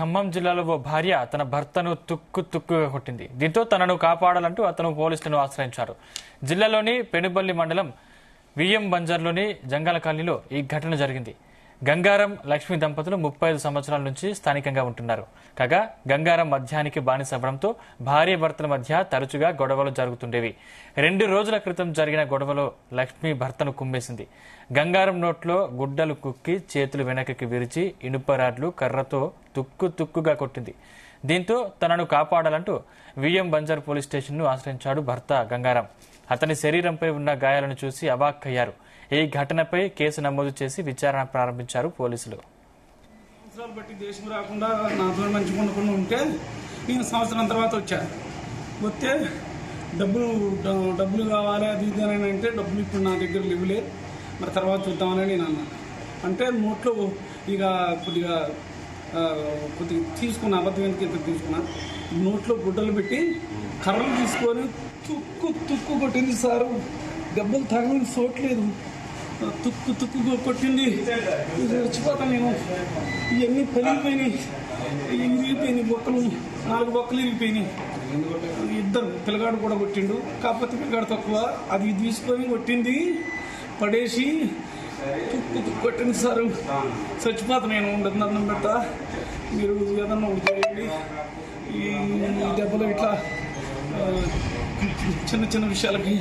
ఖమ్మం జిల్లాలో ఓ భార్య తన భర్తను తుక్కుగా కొట్టింది. దీంతో తనను కాపాడాలంటూ అతను పోలీసులను ఆశ్రయించారు. జిల్లాలోని పెనుబల్లి మండలం విఎం బంజర్లోని జంగాల కాలనీలో ఈ ఘటన జరిగింది. గంగారం లక్ష్మి దంపతులు 35 సంవత్సరాల నుంచి స్థానికంగా ఉంటున్నారు. కాగా గంగారం మద్యానికి బానిసవ్వడంతో భార్య భర్తల మధ్య తరచుగా గొడవలు జరుగుతుండేవి. 2 రోజుల క్రితం జరిగిన గొడవలో లక్ష్మి భర్తను కుమ్మేసింది. గంగారం నోట్లో గుడ్డలు కుక్కి చేతులు వెనక్కి విరిచి ఇనుప రాడ్లు కర్రతో తుక్కుగా కొట్టింది. దీంతో తనను కాపాడాలంటూ విఎం బంజర్ పోలీస్ స్టేషన్ను ఆశ్రయించాడు భర్త గంగారం. అతని శరీరంపై ఉన్న గాయాలను చూసి అవాక్కయ్యారు. ఈ ఘటనపై కేసు నమోదు చేసి విచారణ ప్రారంభించారు పోలీసులు. సంవత్సరాలు బట్టి దేశం రాకుండా నాతో మంచి కొనుక్కుని ఉంటే నేను సంవత్సరం తర్వాత వస్తే డబ్బులు కావాలి అది ఇది అని అంటే డబ్బులు ఇప్పుడు నా దగ్గర లేవులే, మరి తర్వాత చూద్దామని నేను అన్నా. అంటే నోట్లో ఇక కొద్దిగా తీసుకున్నా, అబద్ధం ఎందుకు తీసుకున్నా, నోట్లో గుడ్డలు పెట్టి కర్రలు తీసుకొని తుక్కు కొట్టింది సారు. దెబ్బలు తగలని చోట్లేదు, తుక్కు కొట్టింది. చచ్చిపోతాను నేను. ఇవన్నీ పలిగిపోయినాయి, ఇరిగిపోయినాయి, బొక్కలు 4 బొక్కలు ఇరిగిపోయినాయి. ఇద్దరు పిల్లగాడు కూడా కొట్టిండు, కాకపోతే పిల్లగాడు తక్కువ. అది తీసుకొని కొట్టింది, పడేసి తుక్కు కొట్టింది సారు. చచ్చిపోతాను నేను. దండం పెడతా, మీరు ఏదన్నా ఒకటి చేయండి. ఈ దెబ్బలు ఇట్లా చిన్న విషయాలకి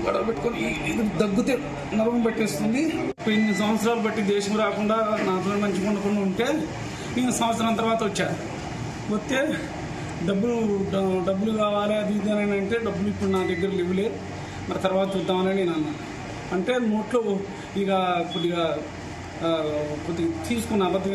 గొడవ పెట్టుకొని ఇది దగ్గుతే నరం పెట్టేస్తుంది. 8 సంవత్సరాలు బట్టి దేశం రాకుండా నాతో మంచి కొనుక్కుని ఉంటే నేను సంవత్సరం తర్వాత వస్తే డబ్బులు కావాలి అది ఇది అని అంటే డబ్బులు ఇప్పుడు నా దగ్గర లేవులే, మరి తర్వాత చూద్దామని నేను అన్నా. అంటే నోట్లో ఇక కొద్దిగా తీసుకున్న అబద్ధం